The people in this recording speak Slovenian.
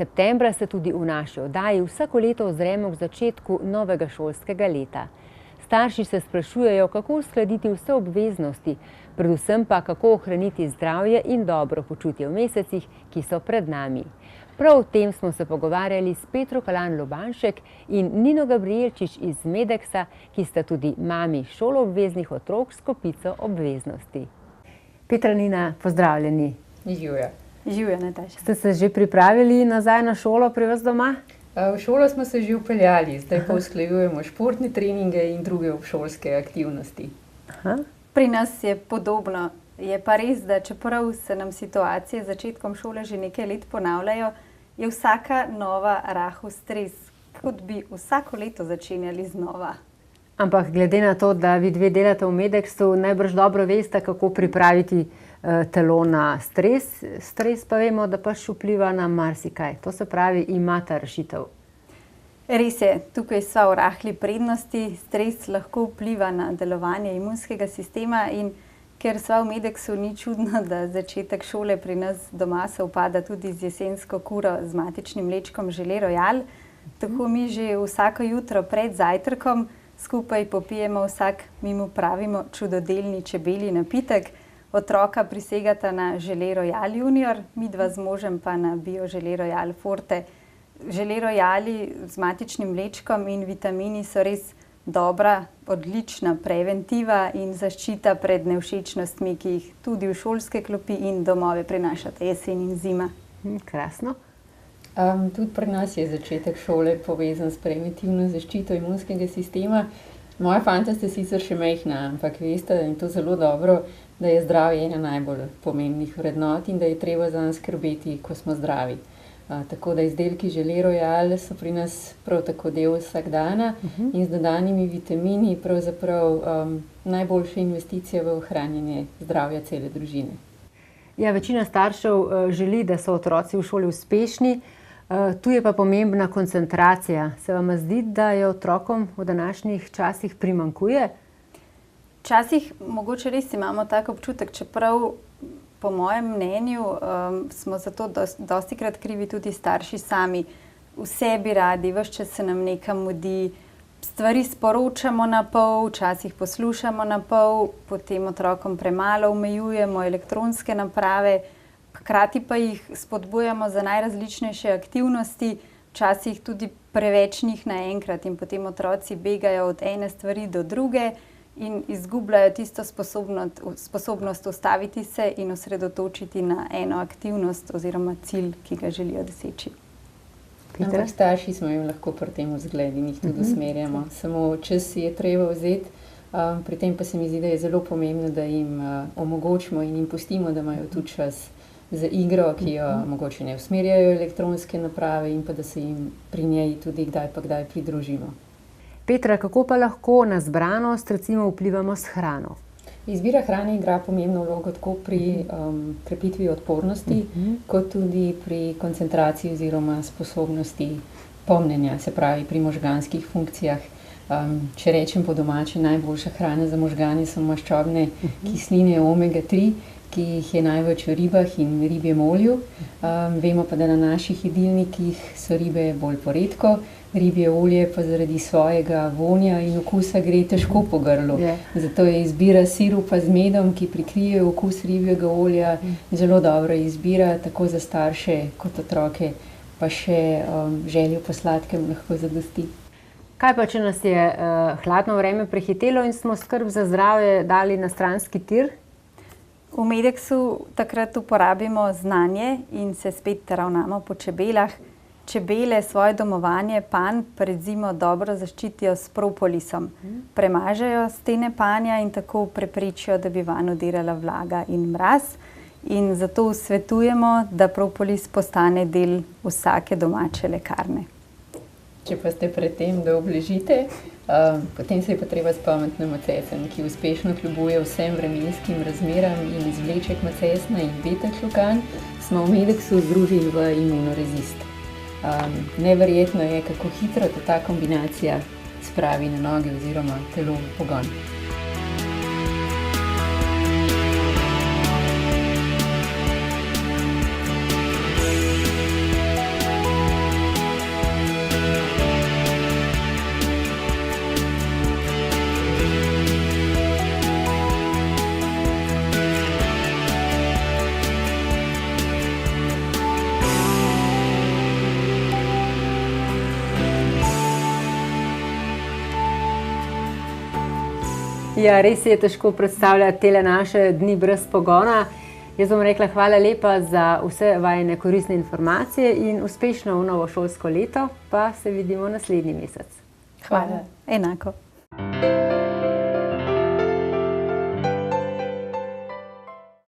Septembra se tudi v naši oddaji vsako leto ozremo k začetku novega šolskega leta. Starši se sprašujejo, kako uskladiti vse obveznosti, predvsem pa kako ohraniti zdravje in dobro počutje v mesecih, ki so pred nami. Prav o tem smo se pogovarjali s Petro Kalan Lobanšek in Nino Gabrielčič iz Medeksa, ki sta tudi mami šoloobveznih otrok s kopico obveznosti. Petra, Nina, pozdravljeni. Živjo. Živjo, Nataša. Ste se že pripravili nazaj na šolo pri vas doma? V šolo smo se že vpeljali, zdaj pa usklajujemo športne treninge in druge obšolske aktivnosti. Aha. Pri nas je podobno. Je pa res, da čeprav se nam situacije z začetkom šole že nekaj let ponavljajo, je vsaka nova rahel stres, kot bi vsako leto začenjali znova. Ampak glede na to, da vi dve delate v Medeksu, najbrž dobro veste, kako pripraviti telo na stres. Stres pa vemo, da pač vpliva na marsikaj. To se pravi, imata rešitev. Res je, tukaj sva v rahli prednosti. Stres lahko vpliva na delovanje imunskega sistema in ker sva v Medeksu, ni čudno, da začetek šole pri nas doma se upada tudi z jesensko kuro z matičnim mlečkom Žele Royal. Tako mi že vsako jutro pred zajtrkom skupaj popijemo vsak, mi mu pravimo, čudodelni čebelji napitek. Otroka prisegata na Žele Royal Junior, midva z možem pa na Bio Žele Royal Forte. Žele Royali z matičnim mlečkom in vitamini so res dobra, odlična preventiva in zaščita pred nevšečnostmi, ki jih tudi v šolske klopi in domove prinašata jesen in zima. Krasno. Tudi pri nas je začetek šole povezan s preventivno zaščito imunskega sistema. Moja fanta sta sicer še majhna, ampak veste, in to zelo dobro, da je zdravje ena najbolj pomembnih vrednot in da je treba zanj skrbeti, ko smo zdravi. Tako da izdelki Žele Royal so pri nas prav tako del vsakdana in z dodanimi vitamini pravzaprav najboljša investicija v ohranjanje zdravja cele družine. Ja, večina staršev želi, da so otroci v šoli uspešni. Tu je pa pomembna koncentracija. Se vam zdi, da je otrokom v današnjih časih primanjkuje? Včasih mogoče res imamo tak občutek, čeprav po mojem mnenju smo zato dostikrat krivi tudi starši sami. Vse bi radi, ves čas se nam nekam mudi, stvari sporočamo na pol, včasih poslušamo na pol, potem otrokom premalo omejujemo elektronske naprave, hkrati pa jih spodbujamo za najrazličnejše aktivnosti, včasih tudi preveč njih naenkrat in potem otroci begajo od ene stvari do druge in izgubljajo tisto sposobnost ustaviti se in osredotočiti na eno aktivnost oziroma cilj, ki ga želijo doseči. Ampak starši smo jim lahko pri tem vzgled in jih tudi usmerjamo. Samo čas je treba vzeti, pri tem pa se mi zdi, da je zelo pomembno, da jim omogočimo in jim pustimo, da imajo tudi čas za igro, ki jo mogoče ne usmerjajo elektronske naprave in pa da se jim pri njej tudi kdaj pa kdaj pridružimo. Petra, kako pa lahko na zbranost recimo vplivamo s hrano? Izbira hrane igra pomembno vlogo tako pri krepitvi odpornosti, kot tudi pri koncentraciji oziroma sposobnosti pomnjenja, se pravi pri možganskih funkcijah. Če rečem po domače, najboljša hrana za možgane so maščobne kisline omega 3, ki jih je največ v ribah in ribjem olju. Vemo pa, da na naših jedilnikih so ribe bolj poredko, ribje olje pa zaradi svojega vonja in okusa gre težko po grlu. Zato je izbira sirupa z medom, ki prikrije okus ribjega olja, zelo dobra izbira, tako za starše kot otroke, pa še željo po sladkem lahko zadosti. Kaj pa, če nas je hladno vreme prehitelo in smo skrb za zdravje dali na stranski tir? V Medeksu takrat uporabimo znanje in se spet ravnamo po čebelah. Čebele svoje domovanje panj pred zimo dobro zaščitijo s propolisom. Premažejo stene panja in tako preprečijo, da bi vanj vdirala vlaga in mraz. In zato svetujemo, da propolis postane del vsake domače lekarne. Če pa ste pred tem, da obležite, potem se je pa treba spomniti na macesen, ki uspešno kljubuje vsem vremenskim razmeram in izvleček macesna in beta-glukan smo v Medeksu združili v Immunoresist. Neverjetno je, kako hitro te ta kombinacija spravi na noge oziroma telo v pogon. Ja, res je težko predstavljati tele naše dni brez pogona. Jaz bom rekla hvala lepa za vse vajine koristne informacije in uspešno v novo šolsko leto, pa se vidimo naslednji mesec. Hvala. Enako.